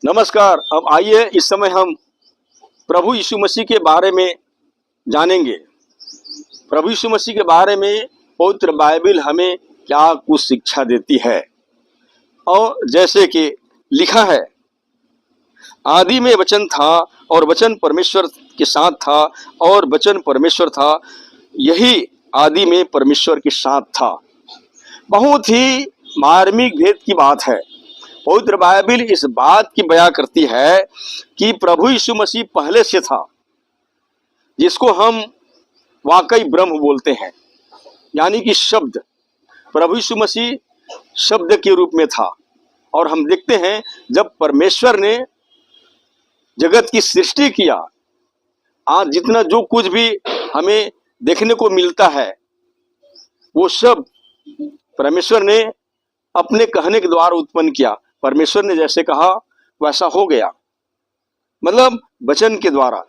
नमस्कार। अब आइए इस समय हम प्रभु यीशु मसीह के बारे में जानेंगे। प्रभु यीशु मसीह के बारे में पवित्र बाइबल हमें क्या कुछ शिक्षा देती है। और जैसे कि लिखा है, आदि में वचन था और वचन परमेश्वर के साथ था और वचन परमेश्वर था। यही आदि में परमेश्वर के साथ था। बहुत ही मार्मिक भेद की बात है। पवित्र बाइबल इस बात की बयां करती है कि प्रभु यीशु मसीह पहले से था, जिसको हम वाकई ब्रह्म बोलते हैं, यानी कि शब्द। प्रभु यीशु मसीह शब्द के रूप में था। और हम देखते हैं जब परमेश्वर ने जगत की सृष्टि किया, आज जितना जो कुछ भी हमें देखने को मिलता है वो सब परमेश्वर ने अपने कहने के द्वारा उत्पन्न किया। परमेश्वर ने जैसे कहा वैसा हो गया, मतलब वचन के द्वारा।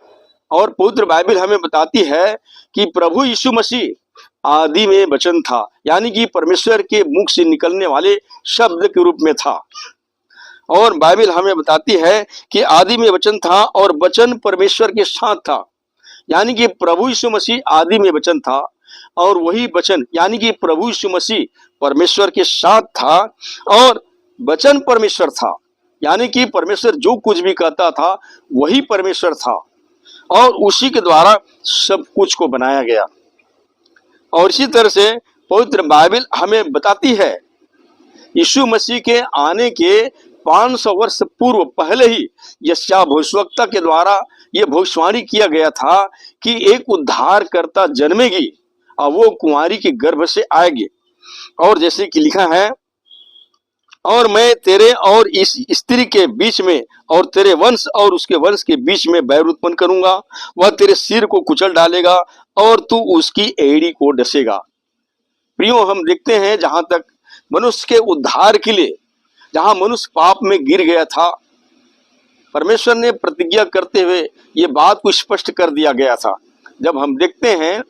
और पवित्र बाइबल हमें बताती है कि प्रभु यीशु मसीह आदि में वचन था, यानी कि परमेश्वर के मुख से निकलने वाले शब्द के रूप में था। और बाइबल हमें बताती है कि आदि में वचन था और वचन परमेश्वर के साथ था, यानी कि प्रभु यीशु मसीह आदि में वचन था और वही वचन यानी कि प्रभु यीशु मसीह परमेश्वर के साथ था और वचन परमेश्वर था, यानी कि परमेश्वर जो कुछ भी कहता था वही परमेश्वर था और उसी के द्वारा सब कुछ को बनाया गया। और इसी तरह से पवित्र बाइबल हमें बताती है यीशु मसीह के आने के 500 वर्ष पूर्व पहले ही यशायाह भविष्यवक्ता के द्वारा यह भविष्यवाणी किया गया था कि एक उद्धारकर्ता जन्मेगी और वो कुंवारी के गर्भ से आएगी। और जैसे कि लिखा है, और मैं तेरे और इस स्त्री के बीच में और तेरे वंश और उसके वंश के बीच में बैर उत्पन्न करूंगा। वह तेरे सिर को कुचल डालेगा और तू उसकी एड़ी को डसेगा। प्रियो, हम देखते हैं जहां तक मनुष्य के उद्धार के लिए, जहां मनुष्य पाप में गिर गया था, परमेश्वर ने प्रतिज्ञा करते हुए ये बात को स्पष्ट कर दिया गया था। जब हम देखते हैं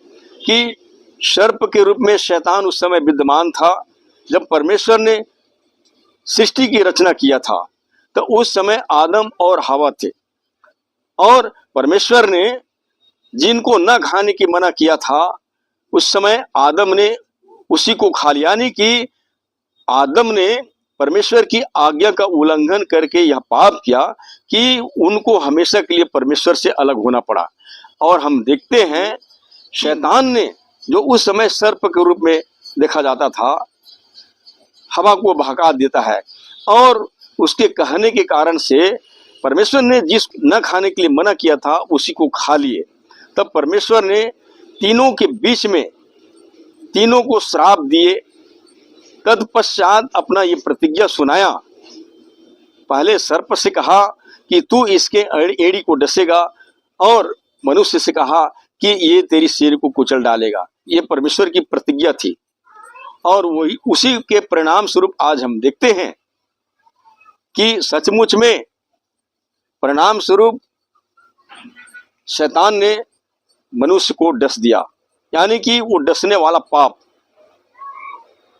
कि सर्प के रूप में शैतान उस समय विद्यमान था, जब परमेश्वर ने सृष्टि की रचना किया था तो उस समय आदम और हवा थे और परमेश्वर ने जिनको न खाने की मना किया था उस समय आदम ने उसी को खा लिया, यानी कि आदम ने परमेश्वर की आज्ञा का उल्लंघन करके यह पाप किया कि उनको हमेशा के लिए परमेश्वर से अलग होना पड़ा। और हम देखते हैं शैतान ने, जो उस समय सर्प के रूप में देखा जाता था, हवा को भड़का देता है और उसके कहने के कारण से परमेश्वर ने जिस न खाने के लिए मना किया था उसी को खा लिए। तब परमेश्वर ने तीनों के बीच में तीनों को श्राप दिए। तत्पश्चात अपना ये प्रतिज्ञा सुनाया। पहले सर्प से कहा कि तू इसके एड़ी को डसेगा और मनुष्य से कहा कि ये तेरी सिर को कुचल डालेगा। ये परमेश्वर की प्रतिज्ञा थी और वही उसी के परिणाम स्वरूप आज हम देखते हैं कि सचमुच में परिणाम स्वरूप शैतान ने मनुष्य को डस दिया, यानी कि वो डसने वाला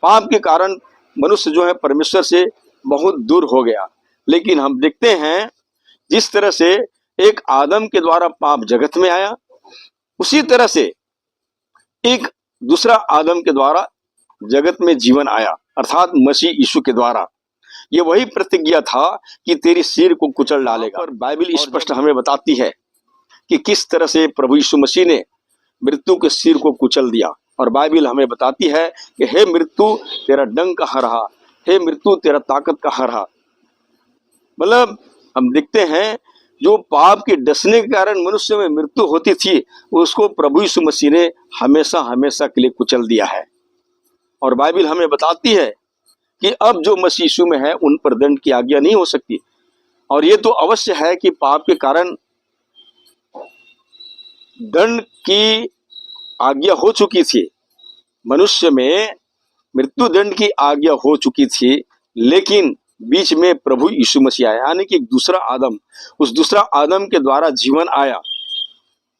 पाप के कारण मनुष्य जो है परमेश्वर से बहुत दूर हो गया। लेकिन हम देखते हैं जिस तरह से एक आदम के द्वारा पाप जगत में आया, उसी तरह से एक दूसरा आदम के द्वारा जगत में जीवन आया, अर्थात मसीह यीशु के द्वारा। ये वही प्रतिज्ञा था कि तेरी सिर को कुचल डालेगा। और बाइबल स्पष्ट हमें बताती है कि किस तरह से प्रभु यीशु मसीह ने मृत्यु के सिर को कुचल दिया। और बाइबल हमें बताती है कि हे मृत्यु तेरा डंक कहाँ रहा, हे मृत्यु तेरा ताकत कहाँ रहा। मतलब हम देखते हैं जो पाप के डसने के कारण मनुष्य में मृत्यु होती थी, उसको प्रभु यीशु मसीह ने हमेशा हमेशा के लिए कुचल दिया है। और बाइबल हमें बताती है कि अब जो मसीह यीशु में है उन पर दंड की आज्ञा नहीं हो सकती। और ये तो अवश्य है कि पाप के कारण दंड की आज्ञा हो चुकी थी, मनुष्य में मृत्यु दंड की आज्ञा हो चुकी थी। लेकिन बीच में प्रभु यीशु मसीह आया, यानी कि एक दूसरा आदम, उस दूसरा आदम के द्वारा जीवन आया।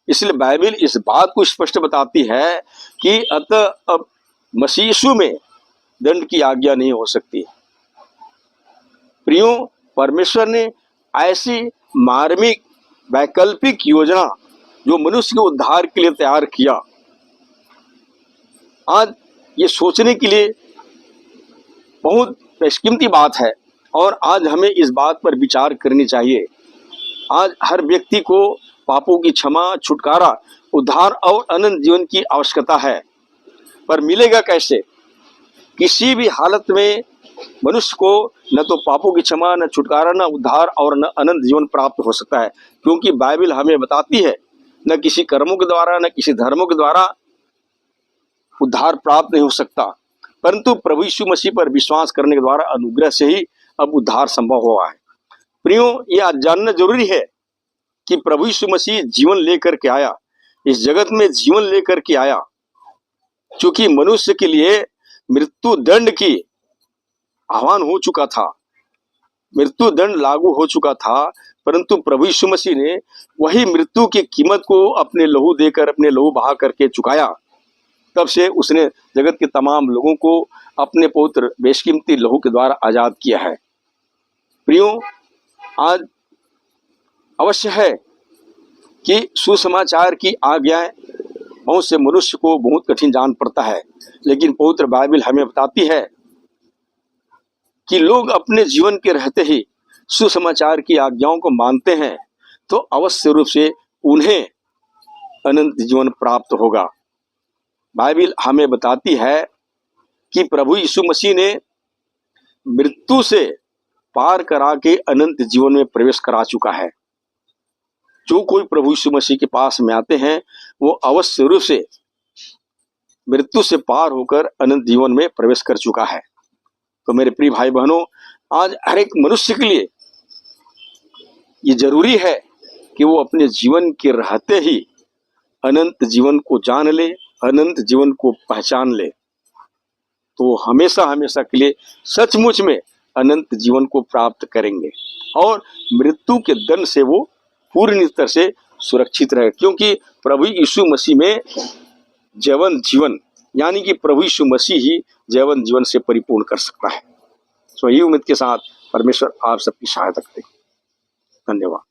इसलिए बाइबल इस बात को स्पष्ट बताती है कि अतः अब मसीह यीशु में दंड की आज्ञा नहीं हो सकती। प्रियो, परमेश्वर ने ऐसी मार्मिक वैकल्पिक योजना जो मनुष्य के उद्धार के लिए तैयार किया, आज ये सोचने के लिए बहुत बेशकीमती बात है और आज हमें इस बात पर विचार करनी चाहिए। आज हर व्यक्ति को पापों की क्षमा, छुटकारा, उद्धार और अनंत जीवन की आवश्यकता है, पर मिलेगा कैसे? किसी भी हालत में मनुष्य को न तो पापों की क्षमा, न छुटकारा, न उद्धार और न अनंत जीवन प्राप्त हो सकता है, क्योंकि बाइबल हमें बताती है न किसी कर्मों के द्वारा, न किसी धर्मों के द्वारा उद्धार प्राप्त नहीं हो सकता, परंतु प्रभु यीशु मसीह पर विश्वास करने के द्वारा अनुग्रह से ही अब उद्धार संभव हुआ है। प्रियो, यह जानना जरूरी है कि प्रभु यीशु मसीह जीवन लेकर के आया, इस जगत में जीवन लेकर के आया, क्योंकि मनुष्य के लिए मृत्यु दंड की आह्वान हो चुका था, मृत्यु दंड लागू हो चुका था, परंतु प्रभु यीशु मसीह ने वही मृत्यु की कीमत को अपने लहू देकर, अपने लहू बहा करके चुकाया। तब से उसने जगत के तमाम लोगों को अपने पवित्र बेशकीमती लहू के द्वारा आजाद किया है। प्रियो, आज अवश्य है कि सुसमाचार की आज्ञाएं बहुत से मनुष्य को बहुत कठिन जान पड़ता है, लेकिन पवित्र बाइबल हमें बताती है कि लोग अपने जीवन के रहते ही सुसमाचार की आज्ञाओं को मानते हैं तो अवश्य रूप से उन्हें अनंत जीवन प्राप्त होगा। बाइबल हमें बताती है कि प्रभु यीशु मसीह ने मृत्यु से पार करा के अनंत जीवन में प्रवेश करा चुका है। जो कोई प्रभु यीशु मसीह के पास में आते हैं वो अवश्य रूप से मृत्यु से पार होकर अनंत जीवन में प्रवेश कर चुका है। तो मेरे प्रिय भाई बहनों, आज हर एक मनुष्य के लिए ये जरूरी है कि वो अपने जीवन के रहते ही अनंत जीवन को जान ले, अनंत जीवन को पहचान ले, तो हमेशा हमेशा के लिए सचमुच में अनंत जीवन को प्राप्त करेंगे और मृत्यु के दंड से वो पूरी तरह से सुरक्षित रहे, क्योंकि प्रभु यीशु मसीह में जीवन जीवन यानी कि प्रभु यीशु मसीह ही जीवन जीवन से परिपूर्ण कर सकता है। सो यही उम्मीद के साथ परमेश्वर आप सबकी सहायता करे। धन्यवाद।